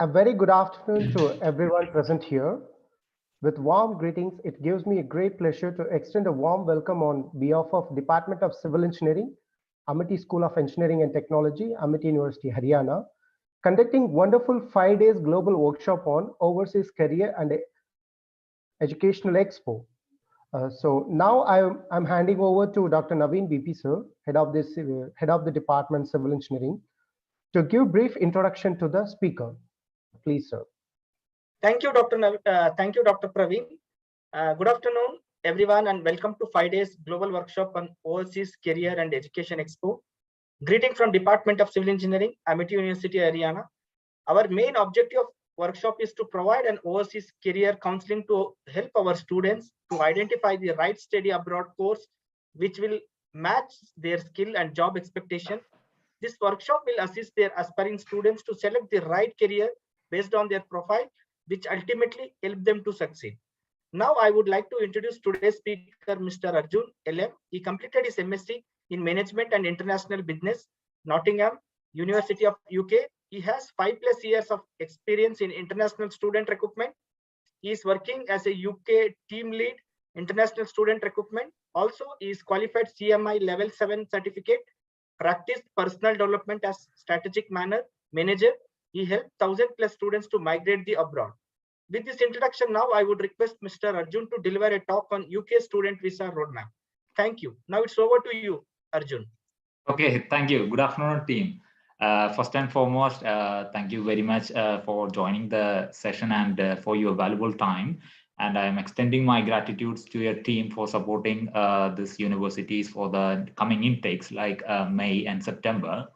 A very good afternoon to everyone present here. With warm greetings, it gives me a great pleasure to extend a warm welcome on behalf of Department of Civil Engineering, Amity School of Engineering and Technology, Amity University, Haryana, conducting wonderful 5 days global workshop on overseas career and educational expo. So now I'm handing over to Dr. Naveen BP sir, head of the Department Civil Engineering, to give brief introduction to the speaker. Please, sir. Thank you, Dr. Praveen. Good afternoon, everyone, and welcome to 5 days global workshop on overseas career and education expo. Greeting from Department of Civil Engineering, Amity University, Haryana. Our main objective of workshop is to provide an overseas career counseling to help our students to identify the right study abroad course which will match their skill and job expectation. This workshop will assist their aspiring students to select the right career based on their profile, which ultimately help them to succeed. Now, I would like to introduce today's speaker, Mr. Arjun LM. He completed his MSc in Management and International Business, Nottingham, University of UK. He has 5+ years of experience in international student recruitment. He is working as a UK team lead, international student recruitment. Also, he is qualified CMI Level 7 certificate, practiced personal development as strategic manager. He helped 1,000+ students to migrate the abroad. With this introduction, now I would request Mr. Arjun to deliver a talk on UK student visa roadmap. Thank you. Now it's over to you, Arjun. Okay, thank you. Good afternoon, team. First and foremost, thank you very much for joining the session and for your valuable time. And I am extending my gratitude to your team for supporting this universities for the coming intakes like May and September.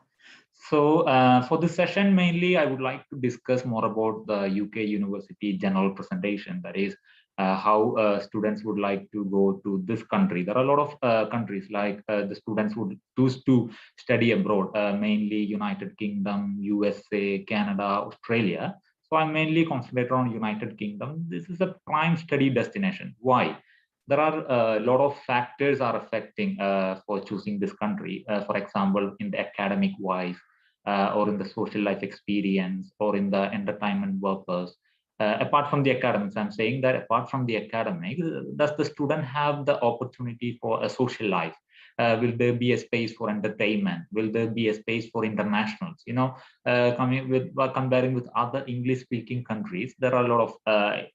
So for this session, mainly, I would like to discuss more about the UK University general presentation. That is how students would like to go to this country. There are a lot of countries like the students would choose to study abroad, mainly United Kingdom, USA, Canada, Australia. So I mainly concentrate on United Kingdom. This is a prime study destination. Why? There are a lot of factors are affecting for choosing this country. For example, in the academic wise, or in the social life experience, or in the entertainment purpose. Apart from the academics, I'm saying that apart from the academic, does the student have the opportunity for a social life? Will there be a space for entertainment? Will there be a space for internationals? You know, comparing with other English-speaking countries, there are a lot of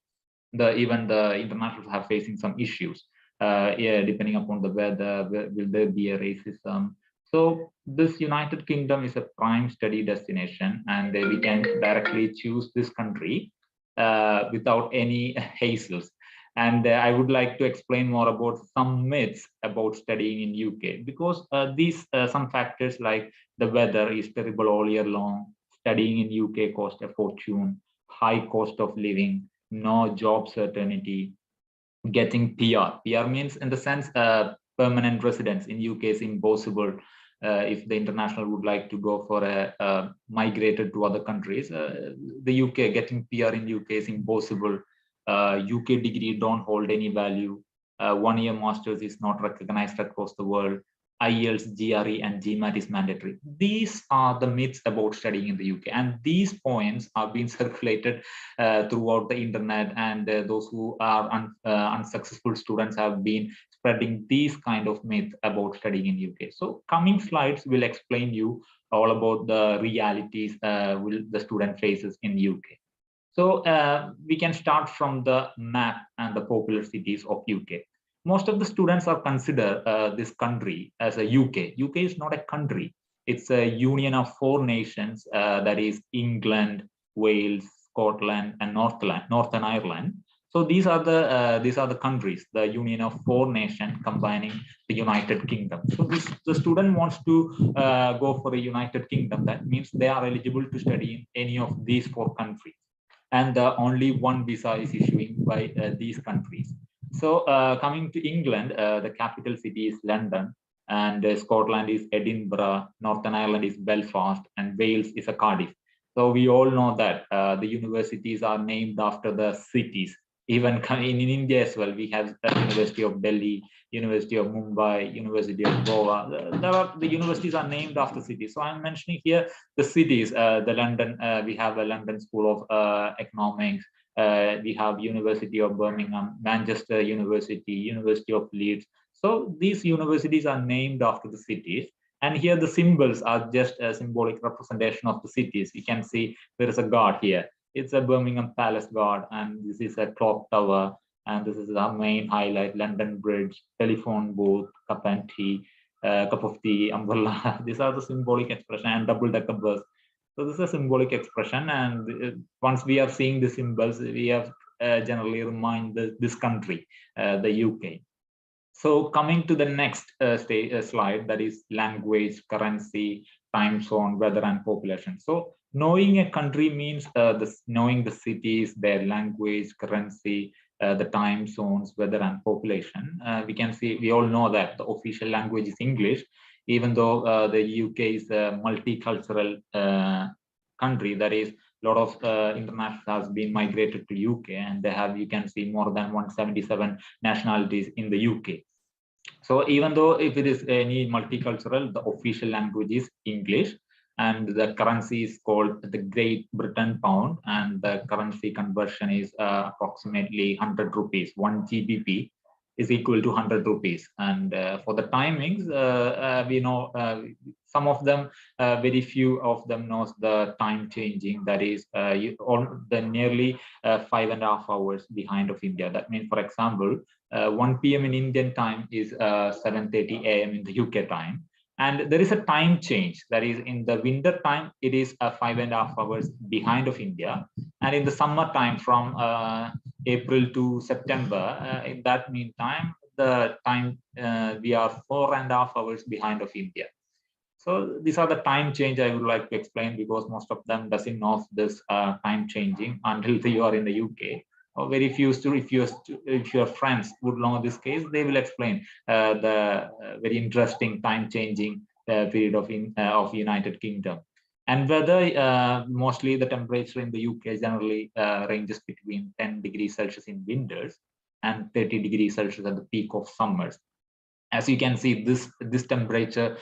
even the internationals are facing some issues. Yeah, depending upon the weather, will there be a racism? So this United Kingdom is a prime study destination, and we can directly choose this country without any hassles. And I would like to explain more about some myths about studying in UK, because these some factors like the weather is terrible all year long, studying in UK costs a fortune, high cost of living, no job certainty, getting PR. PR means in the sense permanent residence in UK is impossible. If the international would like to go for a migrated to other countries, the UK getting PR in UK is impossible. UK degree don't hold any value. 1-year masters is not recognized across the world. IELTS, GRE, and GMAT is mandatory. These are the myths about studying in the UK, and these points are being circulated throughout the internet, and those who are unsuccessful students have been spreading these kind of myths about studying in UK. So coming slides will explain you all about the realities will the student faces in UK. So we can start from the map and the popular cities of UK. Most of the students are consider this country as a UK. UK is not a country. It's a union of 4 nations, that is England, Wales, Scotland, and Northern Ireland. So these are the countries, the union of 4 nations combining the United Kingdom. So the student wants to go for the United Kingdom. That means they are eligible to study in any of these 4 countries, and only one visa is issuing by these countries. So coming to England, the capital city is London, and Scotland is Edinburgh, Northern Ireland is Belfast, and Wales is a Cardiff. So we all know that the universities are named after the cities even in India as well, we have the University of Delhi, University of Mumbai, University of Goa. The universities are named after cities. So I'm mentioning here the cities. The London, we have a London School of Economics. We have University of Birmingham, Manchester University, University of Leeds. So these universities are named after the cities. And here the symbols are just a symbolic representation of the cities. You can see there is a guard here. It's a Birmingham Palace guard, and this is a clock tower, and this is our main highlight: London Bridge, telephone booth, cup and tea, cup of tea, umbrella. These are the symbolic expression, and double-decker bus. So this is a symbolic expression, and once we are seeing the symbols, we have generally remind this country, the UK. So coming to the next slide, that is language, currency, time zone, weather, and population. So knowing a country means knowing the cities, their language, currency, the time zones, weather, and population. We can see, we all know that the official language is English, even though the UK is a multicultural country. That is, a lot of internationals has been migrated to UK, and they have, you can see, more than 177 nationalities in the UK. So even though if it is any multicultural, the official language is English, and the currency is called the Great Britain pound, and the currency conversion is approximately 100 rupees. 1 GBP is equal to 100 rupees. And for the timings, we know some of them, very few of them knows the time changing. That is, the nearly 5.5 hours behind of India. That means, for example, 1 p.m. in Indian time is 7:30 a.m. in the UK time. And there is a time change. That is, in the winter time, it is 5.5 hours behind of India. And in the summer time, from April to September, in that meantime, the time we are 4.5 hours behind of India. So these are the time change I would like to explain, because most of them doesn't know this time changing until you are in the UK. Or very few, if your friends would know this case, they will explain the very interesting time changing period of United Kingdom. And weather, mostly the temperature in the UK generally ranges between 10 degrees Celsius in winters and 30 degrees Celsius at the peak of summers. As you can see, this temperature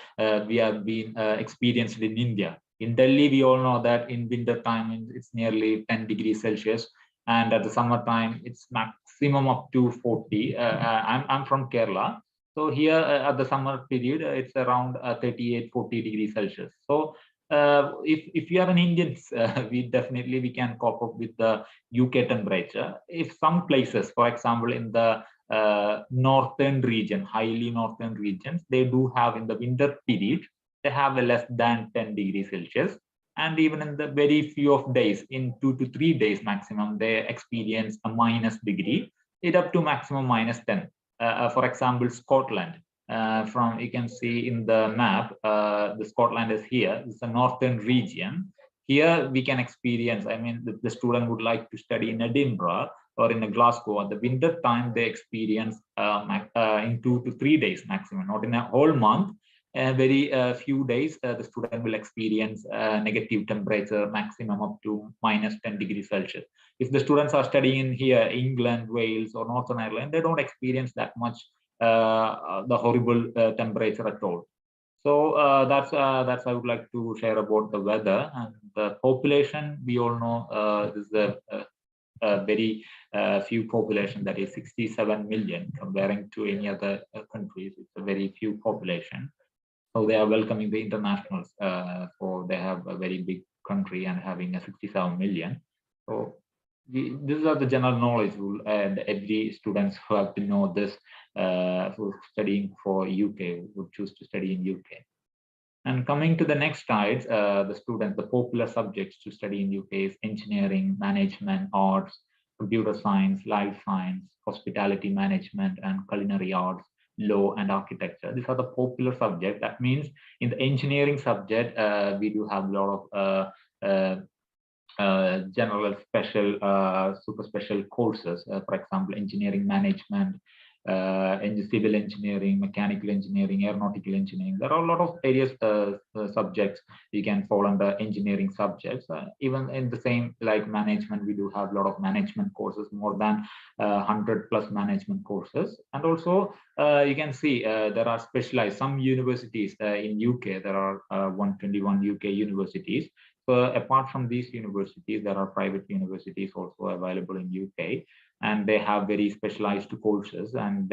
we have been experienced in India. In Delhi, we all know that in winter time it's nearly 10 degrees Celsius, and at the summertime it's maximum up to 40. I'm from Kerala, so here at the summer period it's around 38-40 degrees Celsius. So if you are an Indian, we can cope up with the UK temperature. If some places, for example, in the northern region, highly northern regions, they do have in the winter period, they have a less than 10 degrees Celsius. And even in the very few of days, in 2 to 3 days maximum, they experience a minus degree, it up to maximum minus 10. For example, Scotland, from you can see in the map, the Scotland is here. It's a northern region. Here we can experience, I mean, the student would like to study in Edinburgh or in a Glasgow. At the winter time, they experience in 2 to 3 days maximum, not in a whole month. Very few days, the student will experience negative temperature maximum up to minus 10 degrees Celsius. If the students are studying here, England, Wales, or Northern Ireland, they don't experience that much the horrible temperature at all. So that's I would like to share about the weather. And the population, we all know this is a very few population, that is 67 million, comparing to any other countries. It's a very few population. So they are welcoming the internationals, for they have a very big country and having a 67 million. So these are the general knowledge rule, and every students who have to know this, who studying for UK would choose to study in UK. And coming to the next slide, the popular subjects to study in UK is engineering, management, arts, computer science, life science, hospitality management, and culinary arts, law, and architecture. These are the popular subjects. That means in the engineering subject, we do have a lot of general, special, super special courses. For example, engineering management, civil engineering, mechanical engineering, aeronautical engineering. There are a lot of areas, subjects you can fall under engineering subjects. Even in the same like management, we do have a lot of management courses, more than 100 plus management courses. And also you can see there are specialized some universities in UK. There are 121 UK universities. So apart from these universities, there are private universities also available in UK, and they have very specialized courses. And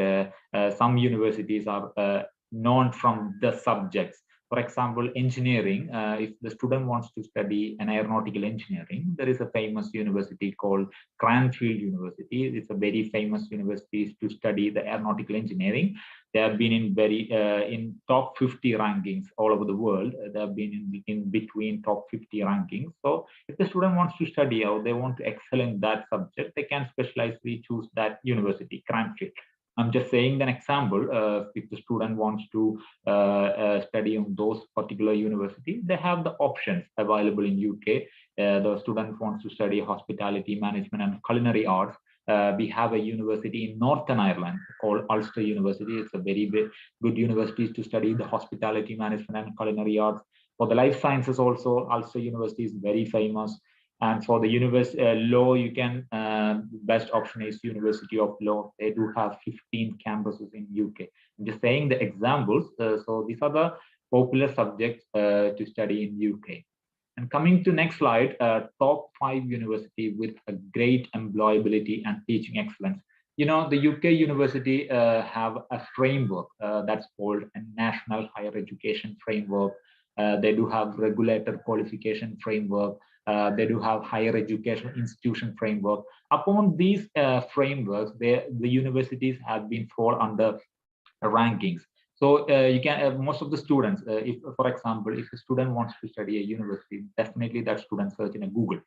some universities are known from the subjects. For example, engineering, if the student wants to study an aeronautical engineering, there is a famous university called Cranfield University. It's a very famous university to study the aeronautical engineering. They have been in in top 50 rankings all over the world. They have been in between top 50 rankings. So if the student wants to study or they want to excel in that subject, they can specializely choose that university, Cranfield. I'm just saying an example. If the student wants to study on those particular universities, they have the options available in UK. The student wants to study hospitality management and culinary arts. We have a university in Northern Ireland called Ulster University. It's a very good university to study the hospitality management and culinary arts. For the life sciences also, Ulster University is very famous. And for the law, you can, best option is University of Law. They do have 15 campuses in UK. I'm just saying the examples. So these are the popular subjects to study in UK. And coming to next slide, top 5 university with a great employability and teaching excellence. You know, the UK university have a framework that's called a National Higher Education Framework. They do have regulator qualification framework. They do have higher education institution framework. Upon these frameworks, the universities have been fall under rankings. So you can most of the students, if for example, if a student wants to study a university, definitely that student search in a Google.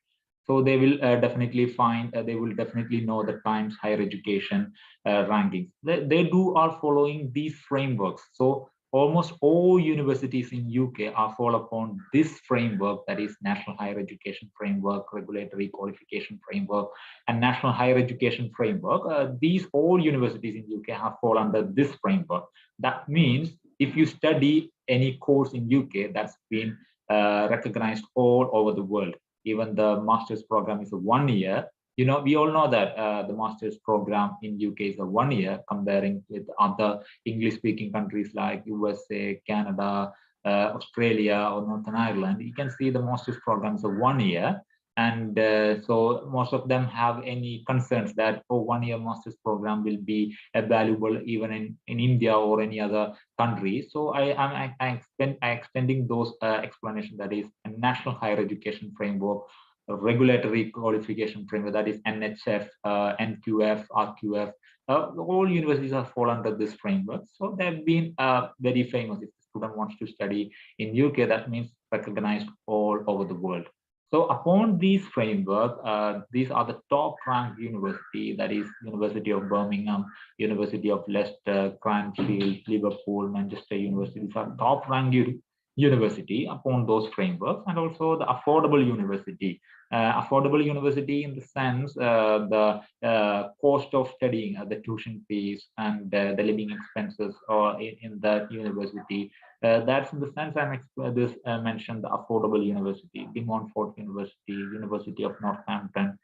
So they will definitely find, they will definitely know the Times Higher Education rankings. They are following these frameworks. So almost all universities in UK are fall upon this framework, that is National Higher Education Framework, Regulatory Qualification Framework, and National Higher Education Framework. These all universities in UK have fall under this framework. That means if you study any course in UK, that's been recognized all over the world. Even the master's program is a 1 year. You know, we all know that the master's program in UK is a 1 year, comparing with other English-speaking countries like USA, Canada, Australia, or Northern Ireland. You can see the master's program is a 1 year. And so most of them have any concerns that, oh, 1 year master's program will be valuable even in India or any other country. So I'm extending those explanations, that is a National Higher Education Framework, a regulatory qualification framework, that is NHF, NQF, RQF. All universities are fall under this framework. So they've been very famous. If the student wants to study in UK, that means recognized all over the world. So upon these framework, these are the top ranked university, that is University of Birmingham, University of Leicester, Cranfield, Liverpool, Manchester University. These are top ranked university upon those frameworks. And also the affordable university. Affordable university in the sense the cost of studying, the tuition fees and the living expenses or in that university. That's in the sense I mentioned the affordable university, De Montfort University, University of Northampton.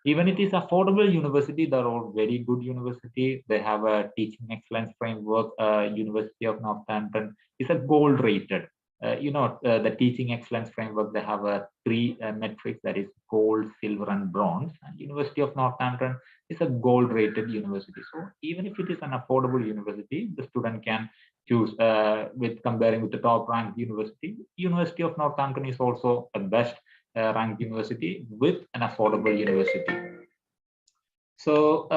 Even it is affordable university, they're all very good university. They have a teaching excellence framework. University of Northampton is a gold rated. The teaching excellence framework, they have a 3 metrics, that is gold, silver, and bronze. And University of Northampton is a gold rated university. So even if it is an affordable university, the student can choose with comparing with the top ranked university. University of Northampton is also a best ranked university with an affordable university. So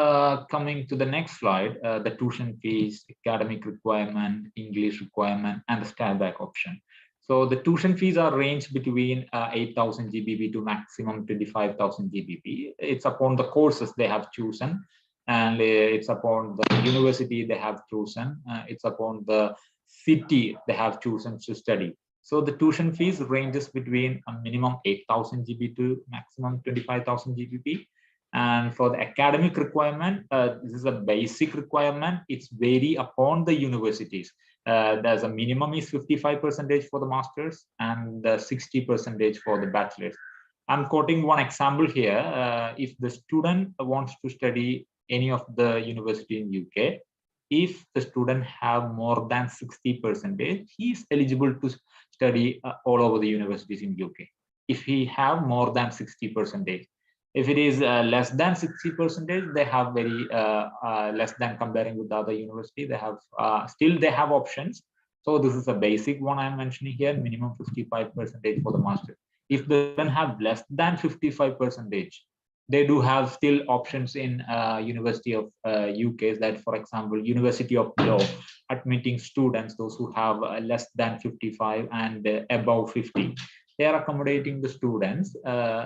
coming to the next slide, the tuition fees, academic requirement, English requirement, and the style back option. So the tuition fees are ranged between 8,000 GBP to maximum 25,000 GBP. It's upon the courses they have chosen, and it's upon the university they have chosen. It's upon the city they have chosen to study. So the tuition fees ranges between a minimum 8,000 GBP to maximum 25,000 GBP. And for the academic requirement, this is a basic requirement. It's vary upon the universities. There's a minimum is 55% for the masters and 60% for the bachelors. I'm quoting one example here. If the student wants to study any of the university in UK, if the student have more than 60%, he is eligible to study all over the universities in UK. If he have more than 60%. If it is less than 60%, they have very less than comparing with the other university. They have still they have options. So this is a basic one I'm mentioning here, minimum 55% for the master. If they don't have less than 55%, they do have still options in University of UK, that for example, University of Law, admitting students, those who have less than 55 and above 50. They are accommodating the students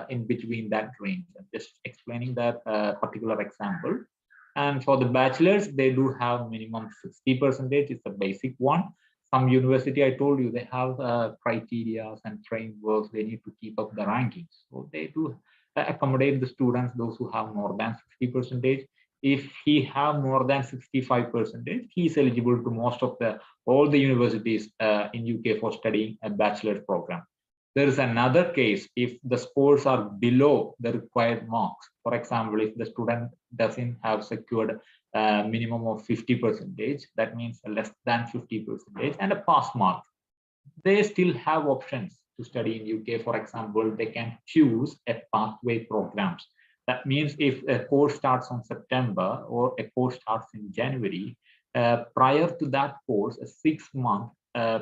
in between that range. I'm just explaining that particular example. And for the bachelors, they do have minimum 60%. It's a basic one. Some university, I told you, they have criteria and frameworks. They need to keep up the rankings. So they do accommodate the students, those who have more than 60%. If he have more than 65%, he is eligible to most of all the universities in UK for studying a bachelor's program. There is another case if the scores are below the required marks. For example, if the student doesn't have secured a minimum of 50%, that means less than 50% and a pass mark, they still have options to study in UK. For example, they can choose a pathway programs. That means if a course starts on September or a course starts in January, prior to that course, a 6 month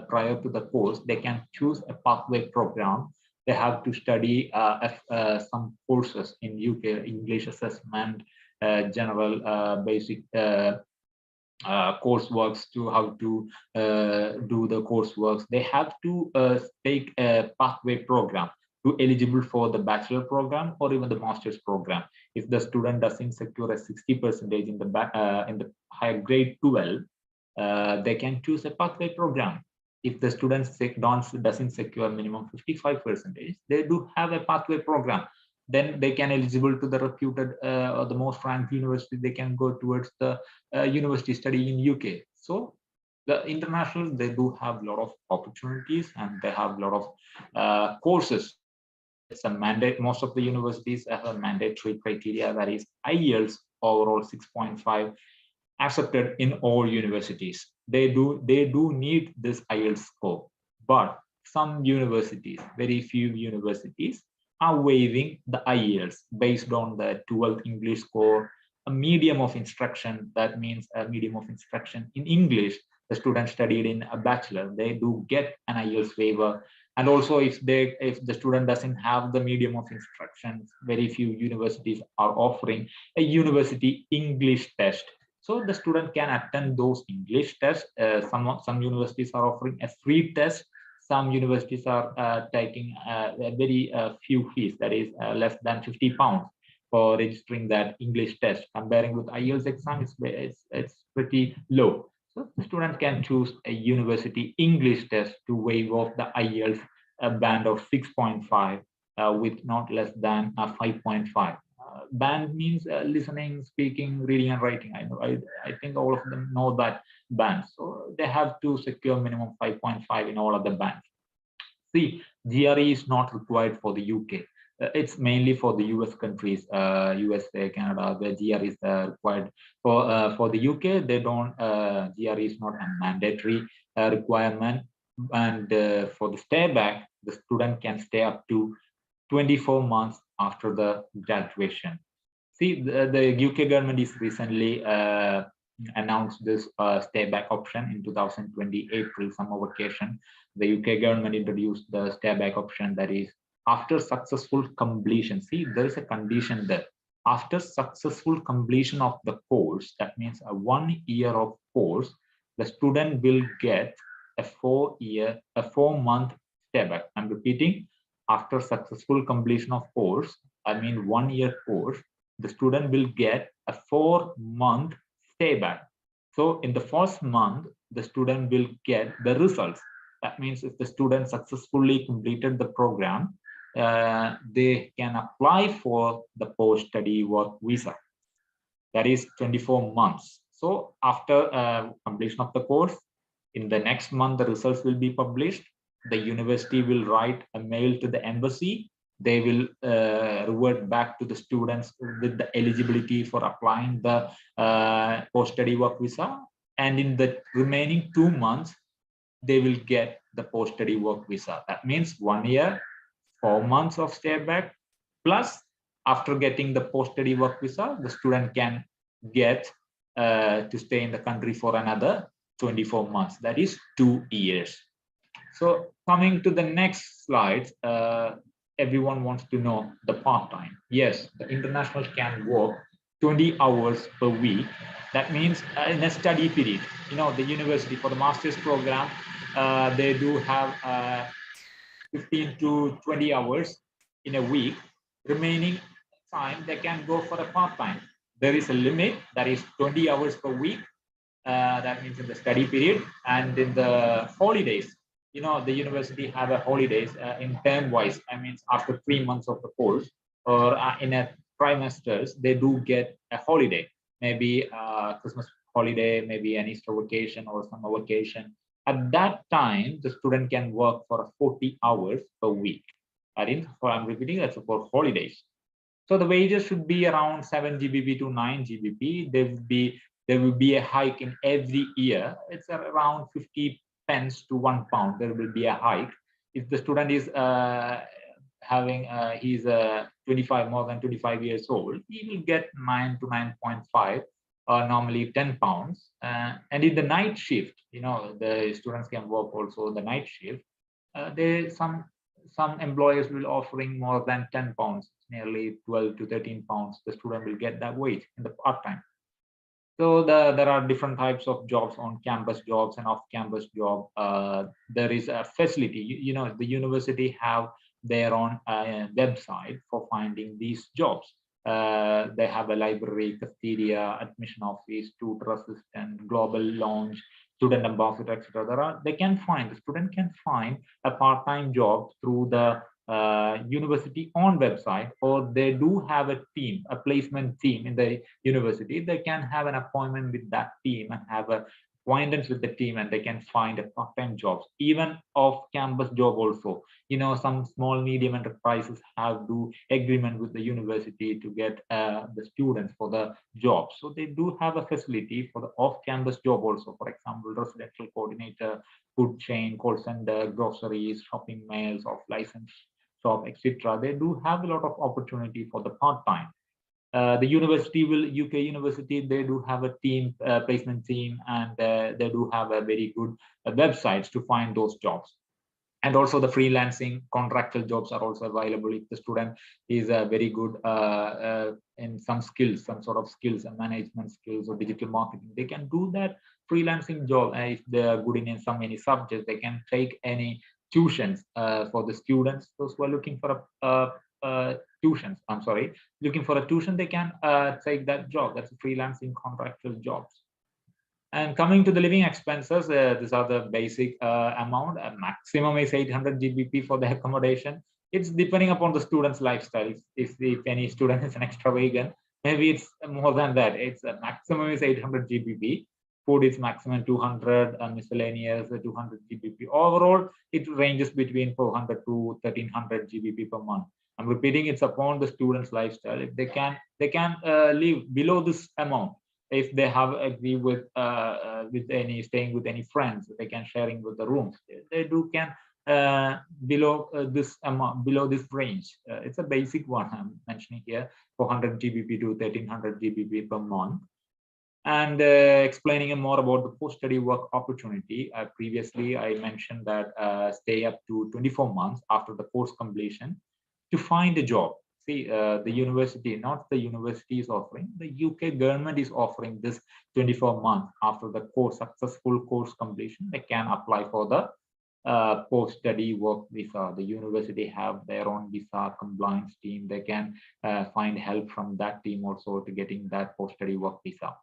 prior to the course, they can choose a pathway program. They have to study some courses in UK, English assessment, general basic courseworks, to how to do the courseworks. They have to take a pathway program to eligible for the bachelor program or even the master's program. If the student doesn't secure a 60% in the higher grade 12, they can choose a pathway program. If the student doesn't secure minimum 55%, they do have a pathway program. Then they can eligible to the reputed or the most ranked university. They can go towards the university study in UK. So the international, they do have a lot of opportunities and they have a lot of courses. It's a mandate. Most of the universities have a mandatory criteria, that is IELTS overall 6.5 accepted in all universities. They do need this IELTS score, but some universities, very few universities, are waiving the IELTS based on the 12th English score, a medium of instruction. That means a medium of instruction in English. The student studied in a bachelor, they do get an IELTS waiver. And also if the student doesn't have the medium of instruction, very few universities are offering a university English test. So the student can attend those English tests. Some universities are offering a free test. Some universities are taking a very few fees, that is less than £50 for registering that English test. Comparing with IELTS exam, it's pretty low. So the student can choose a university English test to waive off the IELTS band of 6.5 with not less than 5.5. Band means listening, speaking, reading, and writing. I think all of them know that band. So they have to secure minimum 5.5 in all of the bands. See, GRE is not required for the UK. It's mainly for the US countries, USA, Canada. The GRE is required. For the UK, they don't. GRE is not a mandatory requirement. And for the stay back, the student can stay up to 24 months after the graduation. See, the UK government is recently announced this stay back option in 2020 April summer vacation. The UK government introduced the stay back option, that is after successful completion. See, there is a condition there. After successful completion of the course, that means a 1 year of course, the student will get a 4 month stay back. I'm repeating, after successful completion of course, I mean 1 year course, the student will get a 4 month stay back. So in the first month, the student will get the results. That means if the student successfully completed the program, they can apply for the post-study work visa. That is 24 months. So after completion of the course, in the next month, the results will be published. The university will write a mail to the embassy. They will revert back to the students with the eligibility for applying the post-study work visa. And in the remaining 2 months, they will get the post-study work visa. That means 1 year, 4 months of stay back, plus after getting the post-study work visa, the student can get to stay in the country for another 24 months. That is 2 years. So coming to the next slide, everyone wants to know the part-time. Yes, the international can work 20 hours per week. That means in a study period, the university for the master's program, they do have 15 to 20 hours in a week. Remaining time, they can go for a part-time. There is a limit that is 20 hours per week. That means in the study period, and in the holidays, the university have a holidays in term-wise. I mean, after 3 months of the course or in a trimesters, they do get a holiday, maybe Christmas holiday, maybe an Easter vacation or summer vacation. At that time, the student can work for 40 hours per week. I'm repeating, that's for holidays. So the wages should be around 7 GBP to 9 GBP. There will be a hike in every year. It's around 50 pence to £1. There will be a hike. If the student is he's 25, more than 25 years old, he will get 9 to 9.5, or normally £10. And in the night shift, the students can work also the night shift. Some employers will offering more than £10, nearly 12 to 13 pounds. The student will get that wage in the part-time. So there are different types of jobs, on-campus jobs and off-campus job. There is a facility, the university have their own website for finding these jobs. They have a library, cafeteria, admission office, tutor assistant, global launch, student ambassador, etc. The student can find a part-time job through the university on website, or they do have a team, a placement team in the university. They can have an appointment with that team and have a acquaintance with the team, and they can find a part-time jobs, even off-campus job also. Some small medium enterprises have do agreement with the university to get the students for the job. So they do have a facility for the off-campus job also. For example, residential coordinator, food chain, call center, groceries, shopping malls, off license shop, etc. They do have a lot of opportunity for the part-time. The university UK university, they do have a team, placement team, and they do have a very good websites to find those jobs. And also the freelancing contractual jobs are also available if the student is very good in some skills, some sort of skills and management skills or digital marketing. They can do that freelancing job. If they are good in any subjects, they can take any tuitions for the students. Those who are looking for looking for a tuition, they can take that job. That's freelancing contractual jobs. And coming to the living expenses, these are the basic amount. Maximum is 800 GBP for the accommodation. It's depending upon the student's lifestyle. If any student is an extravagant, maybe it's more than that. It's a maximum is 800 GBP. Food is maximum 200, miscellaneous 200 GBP. Overall, it ranges between 400 to 1300 GBP per month. I'm repeating, it's upon the student's lifestyle. If they can live below this amount. If they have agree with staying with any friends, they can sharing with the rooms. They do can below this amount, below this range. It's a basic one I'm mentioning here, 400 GBP to 1300 GBP per month. And explaining more about the post-study work opportunity. Previously, I mentioned that stay up to 24 months after the course completion to find a job. See, the university, not the university is offering, the UK government is offering this 24 months after the successful course completion. They can apply for the post-study work visa. The university have their own visa compliance team. They can find help from that team also to getting that post-study work visa.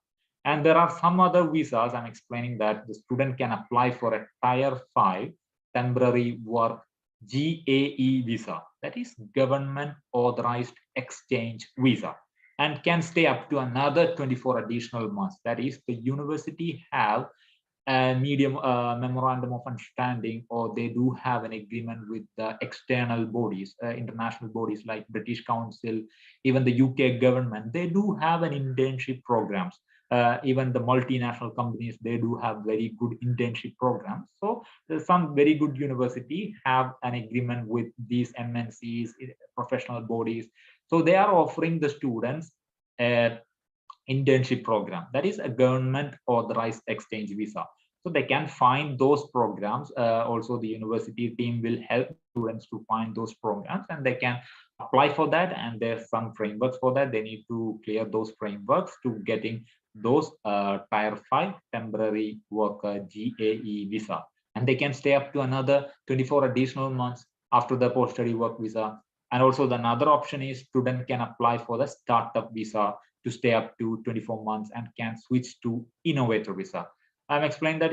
And there are some other visas. I'm explaining that the student can apply for a Tier 5 temporary work GAE visa, that is government authorized exchange visa, and can stay up to another 24 additional months. That is, the university have a medium memorandum of understanding, or they do have an agreement with the external bodies, international bodies like British Council, even the UK government. They do have an internship programs. Even the multinational companies, they do have very good internship programs. So some very good university have an agreement with these MNCs, professional bodies. So they are offering the students internship program, that is a government authorized exchange visa. So they can find those programs. Also the university team will help students to find those programs, and they can apply for that, and there's some frameworks for that. They need to clear those frameworks to getting those tier 5 temporary worker GAE visa, and they can stay up to another 24 additional months after the post-study work visa. And also the another option is student can apply for the startup visa to stay up to 24 months and can switch to innovator visa. I'm explaining that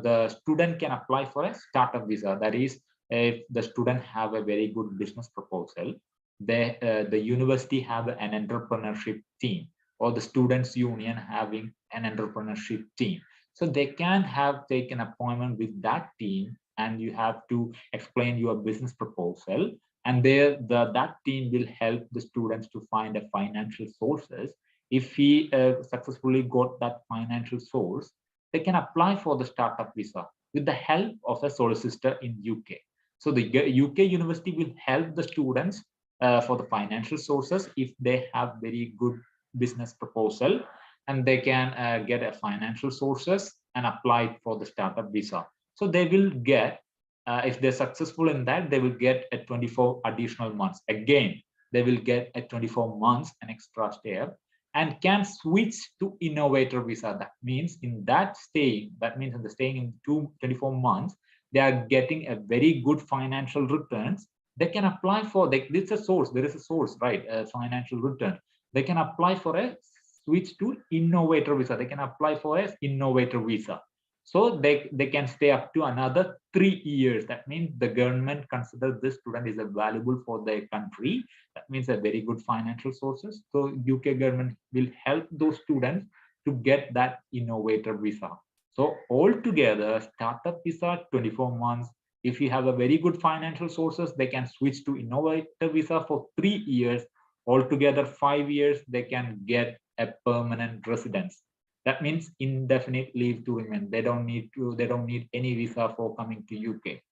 the student can apply for a startup visa. That is, if the student have a very good business proposal, the university have an entrepreneurship team, or the students union having an entrepreneurship team. So they can have take an appointment with that team, and you have to explain your business proposal, and there that team will help the students to find a financial sources. If he successfully got that financial source, they can apply for the startup visa with the help of a solicitor in UK. So the UK university will help the students for the financial sources if they have very good business proposal, and they can get a financial sources and apply for the startup visa. So they will get, if they're successful in that, they will get a 24 additional months. Again, they will get a 24 months an extra step, and can switch to innovator visa. That means in that staying, that means in the staying in 24 months, they are getting a very good financial returns. They can apply for, it's a source, there is a source, right? A financial return. They can apply for a switch to innovator visa. They can apply for a innovator visa. So they can stay up to another 3 years. That means the government considers this student is valuable for their country. That means a very good financial sources. So UK government will help those students to get that innovator visa. So altogether, startup visa 24 months. If you have a very good financial sources, they can switch to innovator visa for 3 years. Altogether 5 years, they can get a permanent residence. That means indefinite leave to remain. They don't need any visa for coming to UK.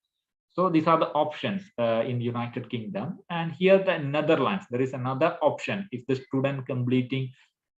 So these are the options in the United Kingdom. And here the Netherlands, there is another option. If the student completing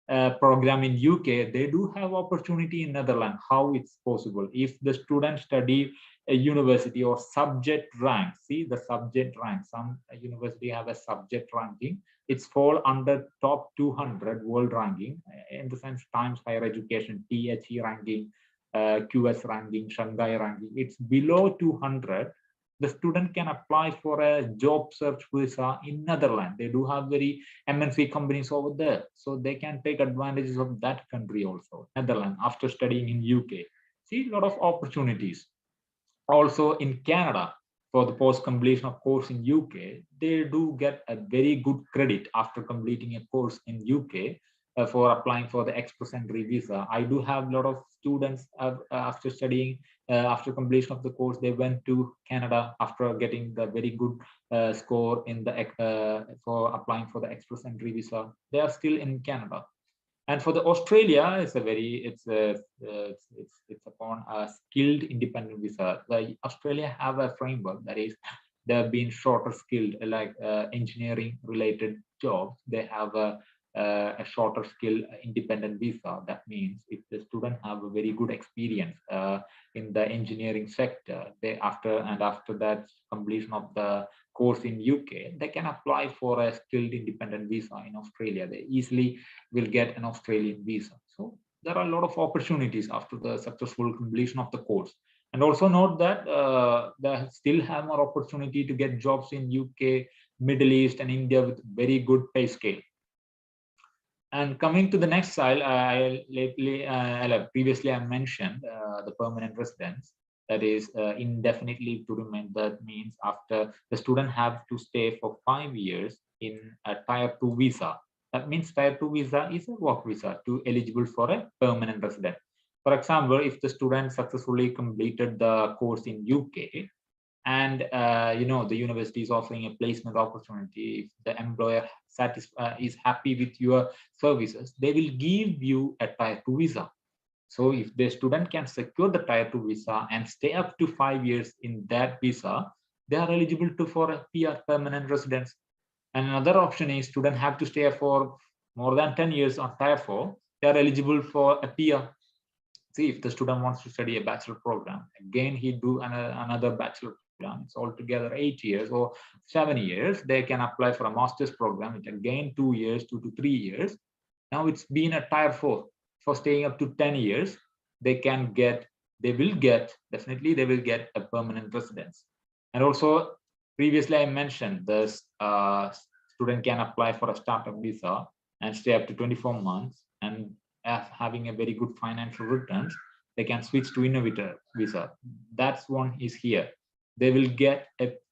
a program in UK, they do have opportunity in Netherlands. How it's possible? If the student study a university or subject rank, see the subject rank, some university have a subject ranking. It's fall under top 200 world ranking, in the sense Times Higher Education, THE ranking, QS ranking, Shanghai ranking. It's below 200. The student can apply for a job search visa in Netherlands. They do have very MNC companies over there, so they can take advantages of that country also, Netherlands, after studying in UK. See, a lot of opportunities. Also in Canada, for the post completion of course in UK, they do get a very good credit after completing a course in UK for applying for the express entry visa. I do have a lot of students after studying, after completion of the course, they went to Canada after getting the very good score in the for applying for the express entry visa. They are still in Canada. And for the Australia, it's a very it's upon a skilled independent visa. The Australia have a framework, that is, they have been shorter skilled, like engineering related jobs. They have a shorter skill independent visa. That means if the student have a very good experience in the engineering sector, they after that completion of the course in UK, they can apply for a skilled independent visa in Australia. They easily will get an Australian visa. So there are a lot of opportunities after the successful completion of the course. And also note that they still have more opportunity to get jobs in UK, Middle East, and India with very good pay scale. And coming to the next slide, previously I mentioned the permanent residence. that is indefinite leave to remain. That means after the student have to stay for 5 years in a tier 2 visa. That means tier 2 visa is a work visa to eligible for a permanent resident. For example, if the student successfully completed the course in UK, and the university is offering a placement opportunity, if the employer is happy with your services, they will give you a tier 2 visa. So if the student can secure the tier 2 visa and stay up to 5 years in that visa, they are eligible for a PR, permanent residence. And another option is student have to stay for more than 10 years on tier 4, they are eligible for a PR. See, if the student wants to study a bachelor program, again he do another bachelor program, it's altogether 8 years or 7 years, they can apply for a master's program, which again 2 years, 2 to 3 years. Now it's been a tier 4 for staying up to 10 years, they will get a permanent residence. And also previously I mentioned this student can apply for a startup visa and stay up to 24 months, and having a very good financial returns, they can switch to innovator visa. That's one is here. They will get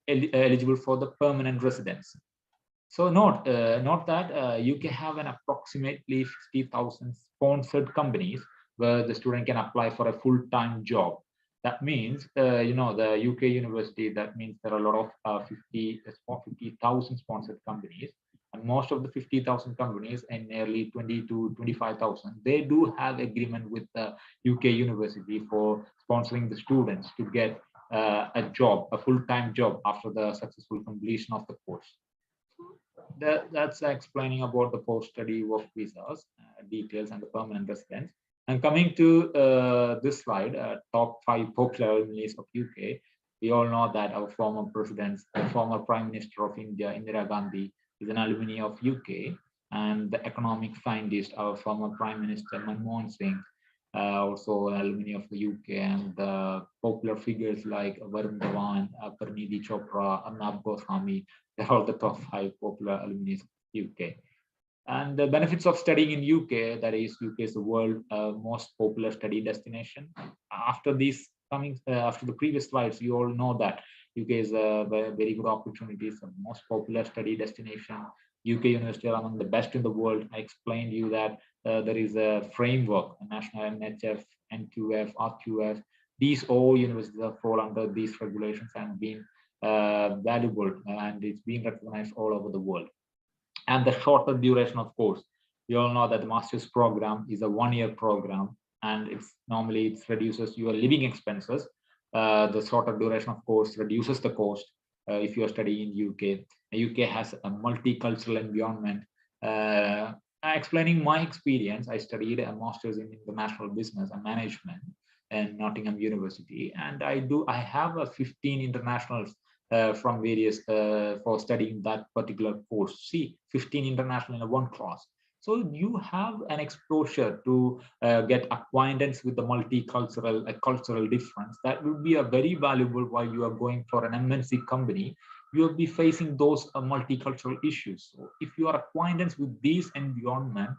eligible for the permanent residence. So note that UK have an approximately 50,000 sponsored companies where the student can apply for a full-time job. That means, the UK university, that means there are a lot of 50,000 sponsored companies. And most of the 50,000 companies, and nearly 20 to 25,000, they do have agreement with the UK university for sponsoring the students to get a job, a full-time job after the successful completion of the course. That's explaining about the post-study work visas, details, and the permanent residence. And coming to this slide, top 5 popular alumni of UK, we all know that our former president, the former Prime Minister of India, Indira Gandhi, is an alumni of UK, and the economic scientist, our former Prime Minister Manmohan Singh, also an alumni of the UK, and popular figures like Varun Dhawan, Parnidhi Chopra, Arnab Goswami, they're all the top 5 popular alumni of UK. And the benefits of studying in UK, that is, UK is the world most popular study destination. After these after the previous slides, you all know that UK is a very good opportunity. It's the most popular study destination. UK university are among the best in the world. I explained to you that there is a framework, a national NHF, NQF, RQF. These all universities fall under these regulations and been valuable, and it's been recognized all over the world. And the shorter duration of course, you all know that the master's program is a 1-year program, and it's normally it reduces your living expenses. The shorter duration of course reduces the cost if you are studying in UK. UK has a multicultural environment. Explaining my experience, I studied a master's in international business and management in Nottingham University, and I have a 15 internationals from various for studying that particular course. See, 15 international in one class. So you have an exposure to get acquaintance with the multicultural cultural difference. That will be a very valuable while you are going for an MNC company. You will be facing those multicultural issues. So if you are acquaintance with this environment,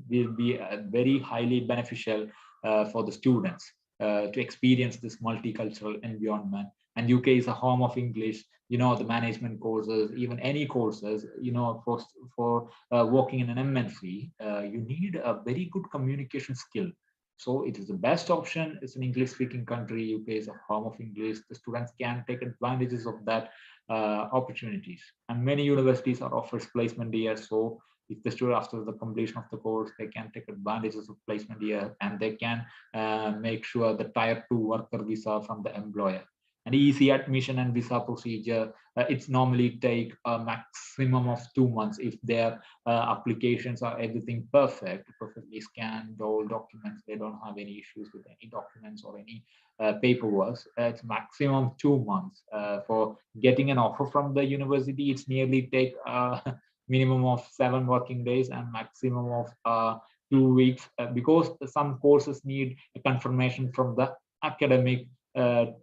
will be very highly beneficial for the students to experience this multicultural environment. And UK is a home of English, the management courses, even any courses, for working in an MNC, you need a very good communication skill. So it is the best option. It's an English speaking country. UK is a home of English. The students can take advantages of that opportunities. And many universities are offers placement year. So if the student after the completion of the course, they can take advantages of placement year, and they can make sure the tier 2 worker visa from the employer. An easy admission and visa procedure, it's normally take a maximum of 2 months if their applications are everything perfectly scanned, all documents, they don't have any issues with any documents or any paperwork. It's maximum 2 months. For getting an offer from the university, it's nearly take minimum of 7 working days and maximum of 2 weeks, because some courses need a confirmation from the academic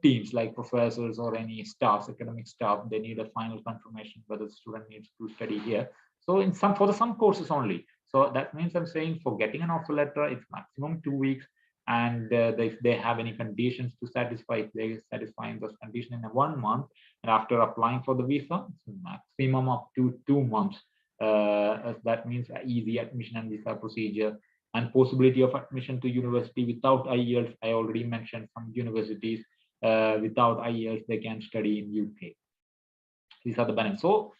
teams like professors or any staff, academic staff. They need a final confirmation whether the student needs to study here. So in some courses only. So that means I'm saying for getting an offer letter, it's maximum 2 weeks. and if they have any conditions to satisfy, if they satisfy those conditions in 1 month, and after applying for the visa, it's maximum up to 2 months. That means easy admission and visa procedure, and possibility of admission to university without IELTS. I already mentioned some universities without IELTS they can study in UK. These are the benefits. So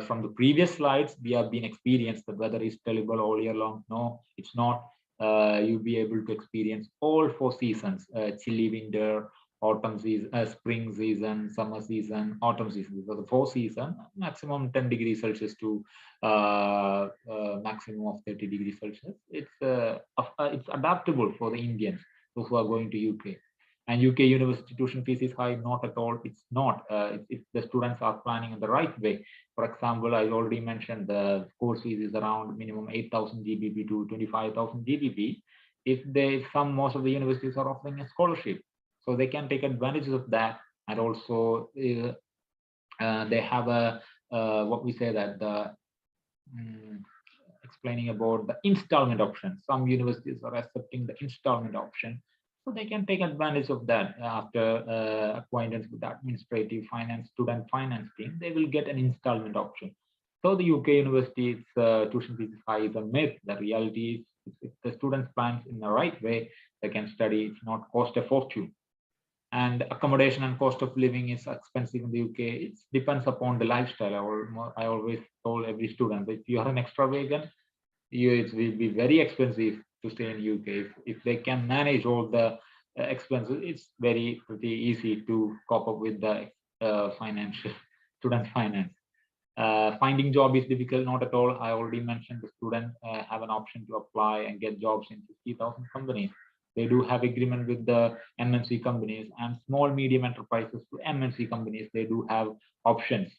from the previous slides, we have been experienced the weather is terrible all year long. No, it's not. You'll be able to experience all 4 seasons: chilly winter, autumn season, spring season, summer season, autumn season. These are the 4 seasons. Maximum 10 degrees Celsius to maximum of 30 degrees Celsius. It's adaptable for the Indians, those who are going to UK. And UK university tuition fees is high? Not at all. It's not. If the students are planning in the right way. For example, I already mentioned the course fees is around minimum 8,000 GBP to 25,000 GBP. If most of the universities are offering a scholarship, so they can take advantage of that. And also they have a what we say that the explaining about the installment option. Some universities are accepting the installment option. So they can take advantage of that after acquaintance with the administrative finance, student finance team. They will get an installment option. So the UK university's tuition fees is high is a myth. The reality is, if the students plans in the right way, they can study. It's not cost a fortune. And accommodation and cost of living is expensive in the UK. It depends upon the lifestyle. I always told every student, if you are an extravagant, it will be very expensive to stay in UK. If they can manage all the expenses, it's pretty easy to cope up with the financial student finance. Finding job is difficult, not at all. I already mentioned the student have an option to apply and get jobs in 50,000 companies. They do have agreement with the MNC companies, and small medium enterprises to MNC companies, they do have options.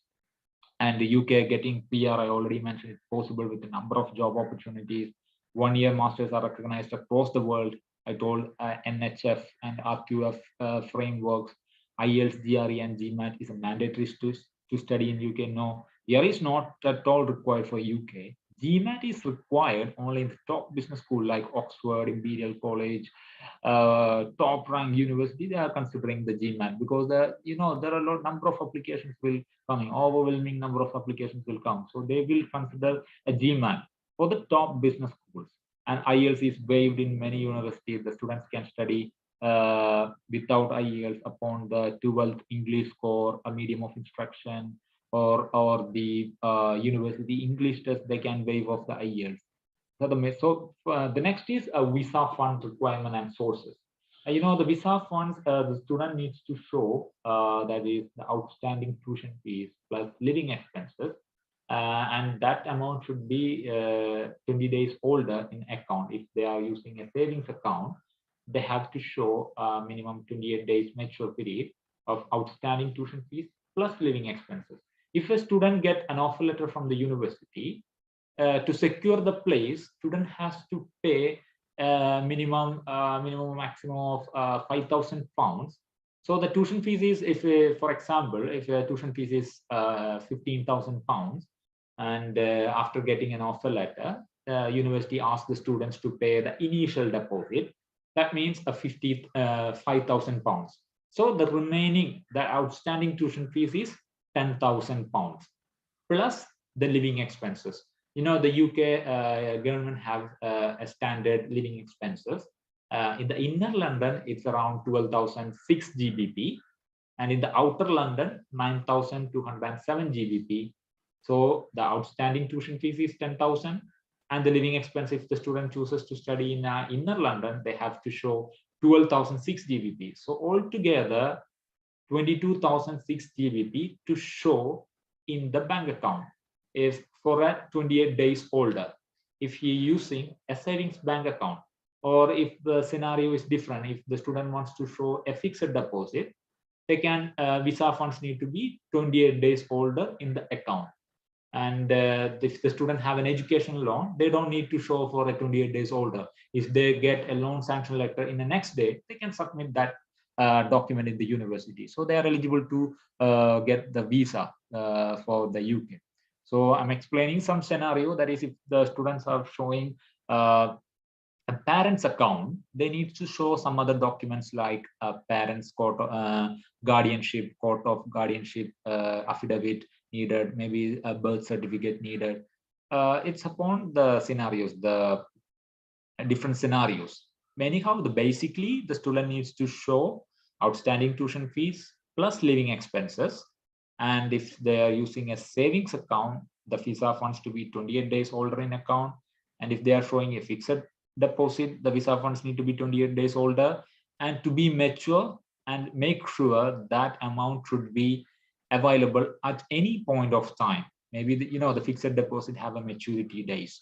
And the UK getting PR, I already mentioned, it's possible with a number of job opportunities. 1-year masters are recognized across the world. I told NHF and RQF frameworks. IELTS, GRE, and GMAT is a mandatory to study in UK. No, GRE is not at all required for UK. GMAT is required only in the top business school like Oxford, Imperial College, top ranked university. They are considering the GMAT because there are a number of applications will coming, overwhelming number of applications will come. So they will consider a GMAT for the top business schools. And IELTS is waived in many universities. The students can study without IELTS upon the 12th English score, a medium of instruction, or the university English test. They can waive off the IELTS. So the next is a visa fund requirement and sources. The visa funds, the student needs to show that is the outstanding tuition fees plus living expenses, and that amount should be 20 days older in account. If they are using a savings account, they have to show minimum 28 days mature period of outstanding tuition fees plus living expenses. If a student get an offer letter from the university, to secure the place, student has to pay minimum maximum of 5,000 pounds. So the tuition fees is, if for example, if a tuition fees is 15,000 pounds, and after getting an offer letter, university asks the students to pay the initial deposit. That means a 5,000 pounds. So the remaining, the outstanding tuition fees is 10,000 pounds plus the living expenses. The UK government have a standard living expenses. In the inner London, it's around 12,006 GBP, and in the outer London, 9,207 GBP. So the outstanding tuition fees is 10,000, and the living expense, if the student chooses to study in inner London, they have to show 12,006 GBP. So altogether, 22,006 GBP to show in the bank account is for a 28 days older. If you're using a savings bank account, or if the scenario is different, if the student wants to show a fixed deposit, they can visa funds need to be 28 days older in the account. And if the student have an education loan, they don't need to show for a 28 days older. If they get a loan sanction letter in the next day, they can submit that document in the university. So they are eligible to get the visa for the UK. So I'm explaining some scenario, that is if the students are showing a a parent's account, they need to show some other documents like a parent's guardianship, court of guardianship affidavit needed, maybe a birth certificate needed. It's upon the scenarios, the different scenarios. Anyhow, basically the student needs to show outstanding tuition fees plus living expenses. And if they are using a savings account, the visa funds to be 28 days older in account. And if they are showing a fixed deposit, the visa funds need to be 28 days older and to be mature, and make sure that amount should be available at any point of time. Maybe the fixed deposit have a maturity days.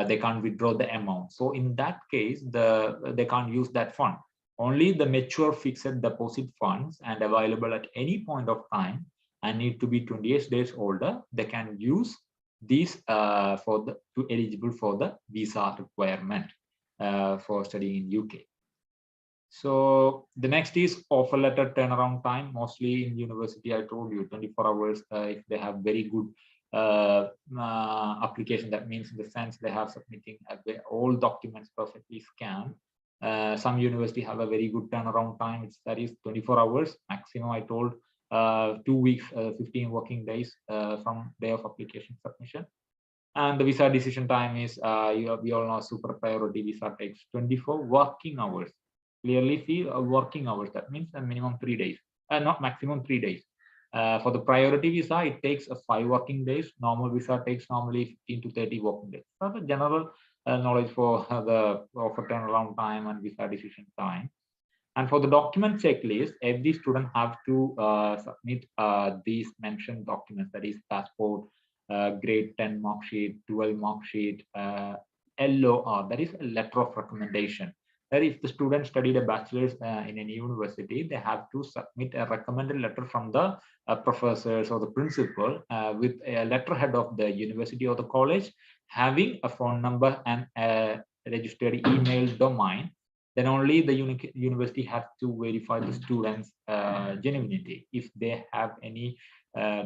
They can't withdraw the amount. So in that case, they can't use that fund. Only the mature fixed deposit funds and available at any point of time and need to be 28 days older, they can use these to eligible for the visa requirement for studying in UK. So the next is offer letter turnaround time. Mostly in university, I told you 24 hours. If they have very good application, that means in the sense they have submitting all documents perfectly scanned. Some university have a very good turnaround time. That is 24 hours maximum. I told 2 weeks, 15 working days from day of application submission. And the visa decision time is, we all know, super priority visa takes 24 working hours. Clearly see working hours. That means a minimum 3 days, not maximum 3 days. For the priority visa, it takes 5 working days. Normal visa takes normally 15 to 30 working days. So the general knowledge for the offer turnaround time and visa decision time. And for the document checklist, every student have to submit these mentioned documents, that is passport, grade 10 mark sheet, 12 mark sheet, LOR, that is a letter of recommendation. That if the student studied a bachelor's in any university, they have to submit a recommended letter from the professors or the principal with a letterhead of the university or the college, having a phone number and a registered email domain. Then only the university has to verify the students' genuinity. If they have any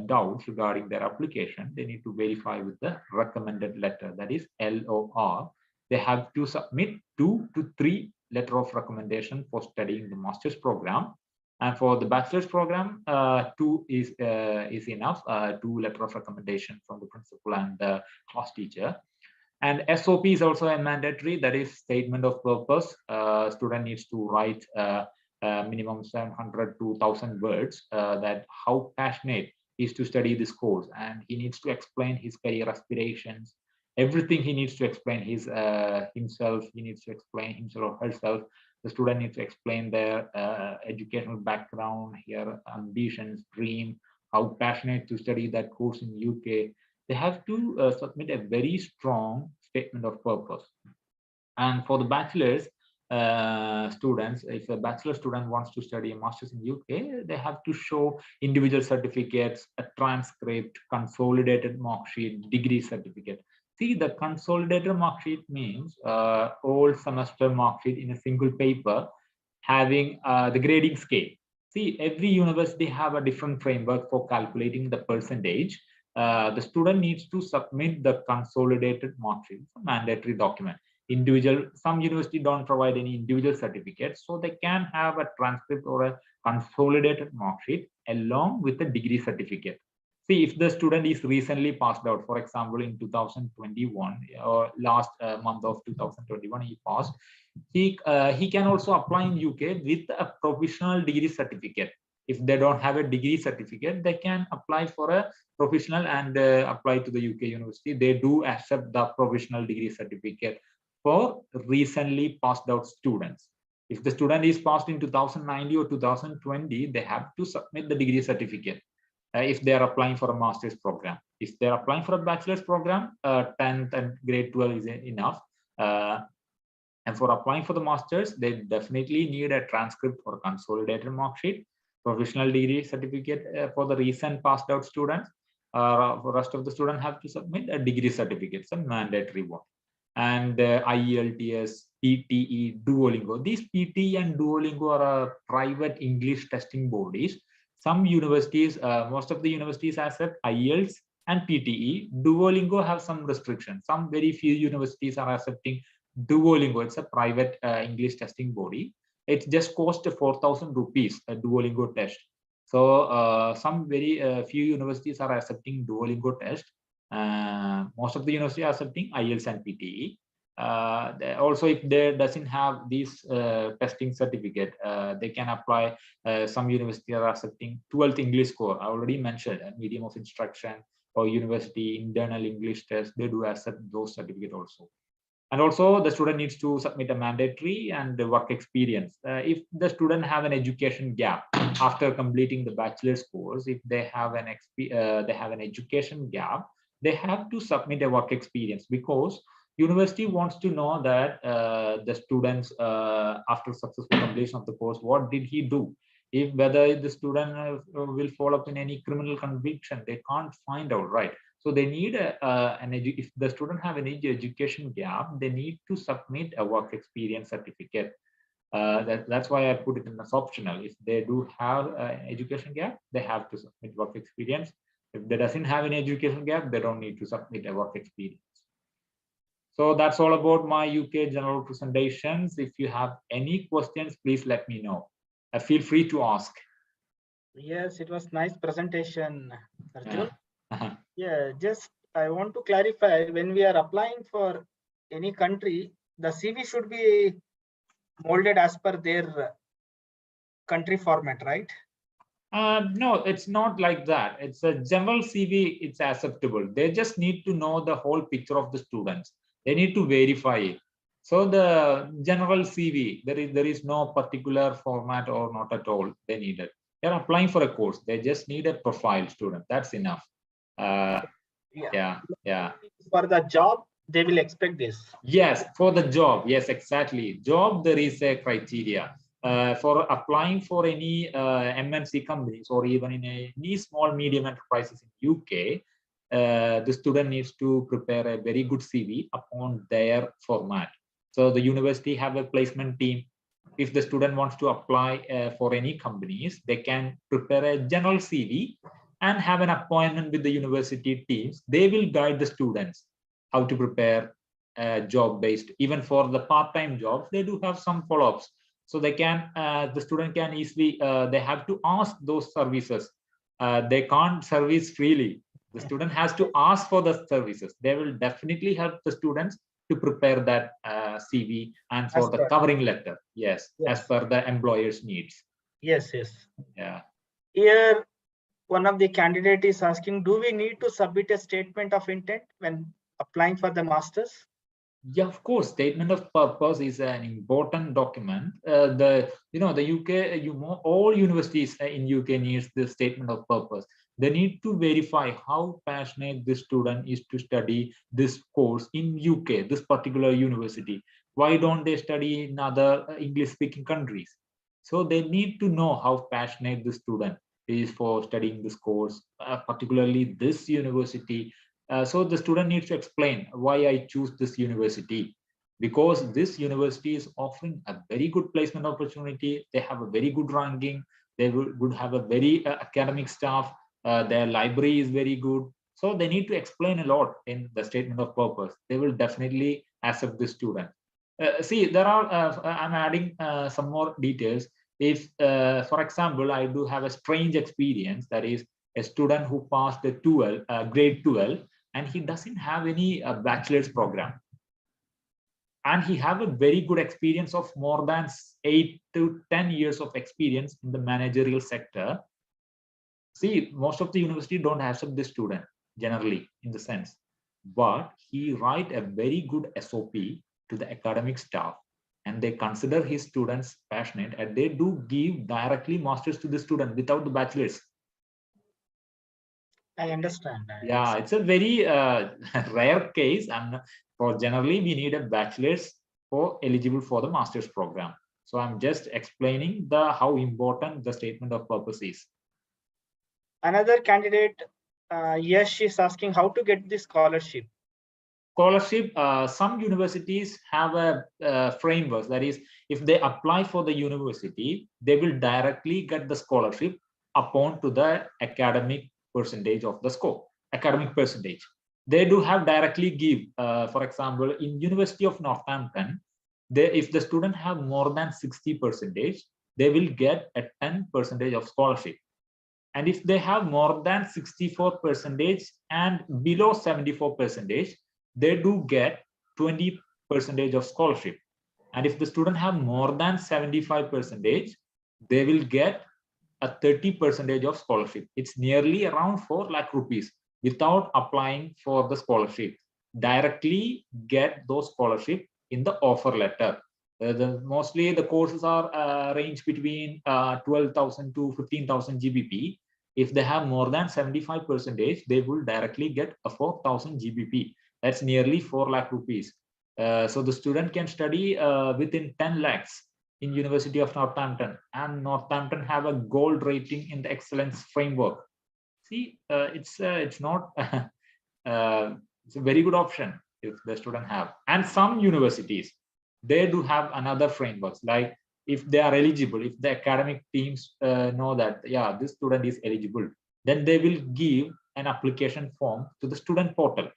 doubts regarding their application, they need to verify with the recommended letter, that is LOR. They have to submit 2 to 3 letter of recommendation for studying the master's program. And for the bachelor's program, 2 is enough, 2 letter of recommendation from the principal and the class teacher. And SOP is also a mandatory, that is statement of purpose. Student needs to write minimum 700 to 1,000 words that how passionate he is to study this course, and he needs to explain his career aspirations, everything he needs to explain his himself, he needs to explain himself or herself. The student needs to explain their educational background, their ambitions, dream, how passionate to study that course in UK. They have to submit a very strong statement of purpose. And for the bachelor's students, if a bachelor student wants to study a master's in UK, they have to show individual certificates, a transcript, consolidated mark sheet, degree certificate. See, the consolidated mark sheet means all semester mark sheet in a single paper, having the grading scale. See, every university have a different framework for calculating the percentage. The student needs to submit the consolidated mark sheet, it's a mandatory document. Individual, some university don't provide any individual certificates, so they can have a transcript or a consolidated mark sheet along with the degree certificate. See, if the student is recently passed out, for example, in 2021 or last month of 2021, he passed, he can also apply in UK with a provisional degree certificate. If they don't have a degree certificate, they can apply for a professional and apply to the UK university. They do accept the provisional degree certificate for recently passed out students. If the student is passed in 2019 or 2020, they have to submit the degree certificate. If they are applying for a master's program. If they're applying for a bachelor's program, 10th and grade 12 is enough. And for applying for the master's, they definitely need a transcript or consolidated mark sheet, professional degree certificate for the recent passed out students. The rest of the students have to submit a degree certificate, it's a mandatory one. And IELTS, PTE, Duolingo. These PTE and Duolingo are private English testing bodies. Some universities, most of the universities accept IELTS and PTE. Duolingo have some restrictions. Some very few universities are accepting Duolingo. It's a private English testing body. It just costs 4,000 rupees a Duolingo test. So some very few universities are accepting Duolingo test. Most of the universities are accepting IELTS and PTE. Also, if they doesn't have this testing certificate, they can apply. Some universities are accepting 12th English score. I already mentioned medium of instruction or university internal English test. They do accept those certificates also. And also the student needs to submit a mandatory and work experience. If the student have an education gap after completing the bachelor's course, if they have an education gap, they have to submit a work experience, because university wants to know that the students after successful completion of the course, what did he do? If whether the student will fall up in any criminal conviction, they can't find out, right? So they need if the student have an education gap, they need to submit a work experience certificate. That's why I put it in as optional. If they do have an education gap, they have to submit work experience. If they doesn't have an education gap, they don't need to submit a work experience. So that's all about my UK general presentations. If you have any questions, please let me know. Feel free to ask. Yes, it was nice presentation, Arjun. Yeah. Yeah, just I want to clarify, when we are applying for any country, the CV should be molded as per their country format, right? No, it's not like that. It's a general CV. It's acceptable. They just need to know the whole picture of the students. They need to verify it. So the general CV, there is no particular format or not at all. They need it. They're applying for a course. They just need a profile student. That's enough. Yeah. For the job, they will expect this. Yes, for the job. Yes, exactly. Job, there is a criteria. For applying for any MNC companies or even in any small medium enterprises in UK, the student needs to prepare a very good CV upon their format. So the university have a placement team. If the student wants to apply for any companies, they can prepare a general CV and have an appointment with the university teams. They will guide the students how to prepare job-based. Even for the part-time jobs, they do have some follow-ups. So they can, the student can easily, they have to ask those services. They can't service freely. The student has to ask for the services. They will definitely help the students to prepare that CV and for the covering letter. Yes, as per the employer's needs. Yes. Yeah. Here, one of the candidate is asking, do we need to submit a statement of intent when applying for the masters? Yeah, of course. Statement of purpose is an important document. The UK, all universities in UK needs the statement of purpose. They need to verify how passionate this student is to study this course in UK, this particular university. Why don't they study in other English-speaking countries? So they need to know how passionate the student is for studying this course, particularly this university. So the student needs to explain why I choose this university, because this university is offering a very good placement opportunity. They have a very good ranking. They would have a very academic staff. Their library is very good. So they need to explain a lot in the statement of purpose. They will definitely accept the student. See, there are, I'm adding some more details. If, for example, I do have a strange experience, that is a student who passed the grade 12, and he doesn't have any bachelor's program, and he have a very good experience of more than 8 to 10 years of experience in the managerial sector. See, most of the university don't accept this student generally in the sense, but he write a very good SOP to the academic staff, and they consider his students passionate, and they do give directly masters to the student without the bachelor's. I understand. Yeah, it's a very rare case, and for generally we need a bachelor's for eligible for the master's program. So I'm just explaining how important the statement of purpose is. Another candidate, yes, she's asking how to get the scholarship. Scholarship, some universities have a framework, that is, if they apply for the university, they will directly get the scholarship upon to the academic percentage of the score, academic percentage. they do have directly give, for example, in University of Northampton, if the student have more than 60%, they will get a 10% of scholarship. And if they have more than 64% and below 74%, they do get 20% of scholarship. And if the student have more than 75%, they will get a 30% of scholarship. It's nearly around 4 lakh rupees without applying for the scholarship. Directly get those scholarship in the offer letter. Mostly the courses are range between 12,000 to 15,000 GBP. If they have more than 75%, they will directly get a 4,000 GBP. That's nearly 4 lakh rupees. So the student can study within 10 lakhs in University of Northampton, and Northampton have a gold rating in the excellence framework. See, it's not it's a very good option if the student have. And some universities, they do have another frameworks, like if they are eligible, if the academic teams know that, yeah, this student is eligible, then they will give an application form to the student portal.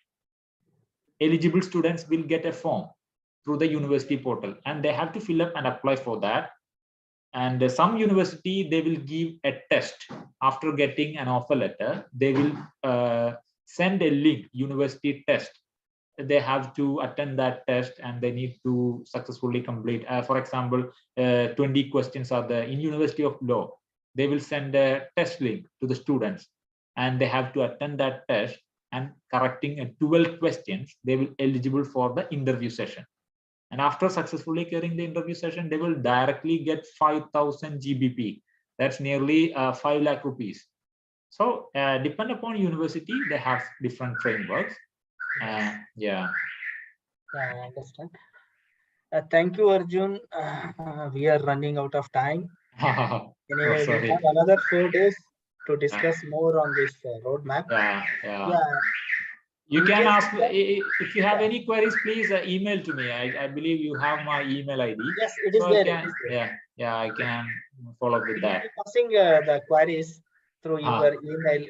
Eligible students will get a form through the university portal, and they have to fill up and apply for that. And some university, they will give a test. After getting an offer letter, they will send a link, university test. They have to attend that test, and they need to successfully complete. For example, 20 questions are there in University of Law. They will send a test link to the students, and they have to attend that test, and correcting 12 questions, they will eligible for the interview session. And after successfully clearing the interview session, they will directly get 5,000 GBP. That's nearly 5 lakh rupees. So depend upon university, they have different frameworks. Yeah, I understand. Thank you, Arjun. We are running out of time. Anyway, we have another 4 days to discuss more on this roadmap. Yeah. You can ask if you have any queries, please email to me. I believe you have my email ID. Yes, it is so there. Yeah, I can follow up with that. Passing the queries through your email,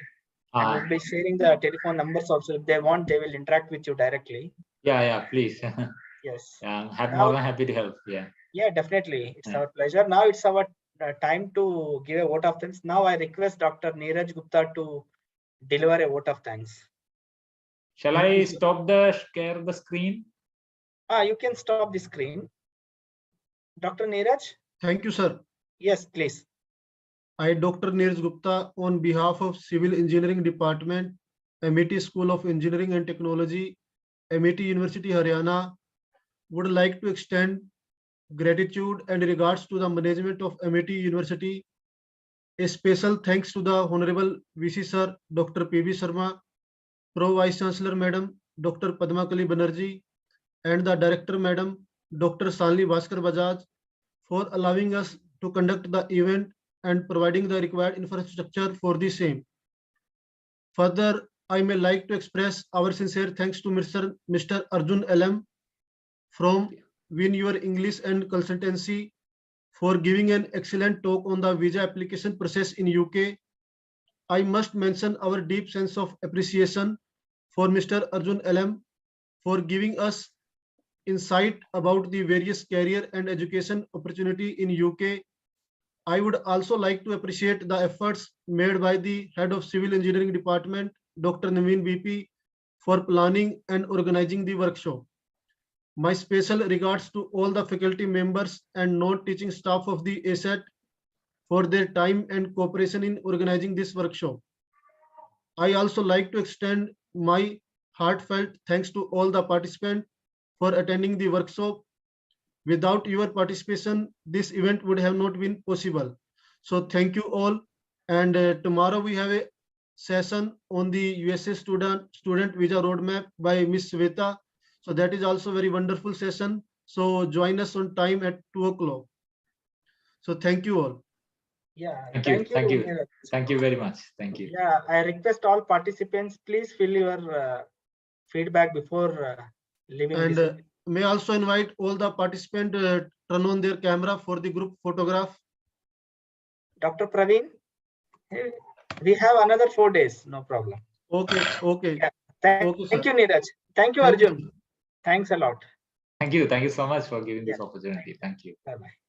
and we'll be sharing the telephone numbers also. If they want, they will interact with you directly. Yeah, please. Yes. Yeah, I'm more than happy to help. Yeah, definitely. It's our pleasure. Now it's our time to give a vote of thanks. Now I request Dr. Neeraj Gupta to deliver a vote of thanks. Shall I stop share the screen? You can stop the screen. Dr. Neeraj? Thank you, sir. Yes, please. I, Dr. Neeraj Gupta, on behalf of Civil Engineering Department, MIT School of Engineering and Technology, MIT University, Haryana, would like to extend gratitude and regards to the management of MIT University. A special thanks to the Honorable VC Sir, Dr. P.B. Sharma, Pro Vice Chancellor Madam, Dr. Padmakali Banerjee, and the Director Madam, Dr. Salni Bhaskar Bajaj, for allowing us to conduct the event and providing the required infrastructure for the same. Further, I may like to express our sincere thanks to Mr. Arjun LM from Win Your English and Consultancy for giving an excellent talk on the visa application process in UK. I must mention our deep sense of appreciation for Mr. Arjun LM for giving us insight about the various career and education opportunity in UK. I would also like to appreciate the efforts made by the Head of Civil Engineering Department, Dr. Naveen BP, for planning and organizing the workshop. My special regards to all the faculty members and non-teaching staff of the ASET for their time and cooperation in organizing this workshop. I also like to extend my heartfelt thanks to all the participants for attending the workshop. Without your participation, this event would have not been possible. So thank you all. And tomorrow we have a session on the USA student visa roadmap by Ms. Sveta. So that is also a very wonderful session. So join us on time at 2 o'clock. So thank you all. Yeah, thank you. Thank you very much. Thank you. Yeah, I request all participants, please fill your feedback before leaving. And may I also invite all the participants turn on their camera for the group photograph. Dr. Praveen, we have another 4 days, no problem. Okay. Yeah. Okay, sir. Thank you, Neeraj. Thank you, Thank you, Arjun. sir. Thanks a lot. Thank you so much for giving this Yeah. opportunity. Thank you. Bye-bye.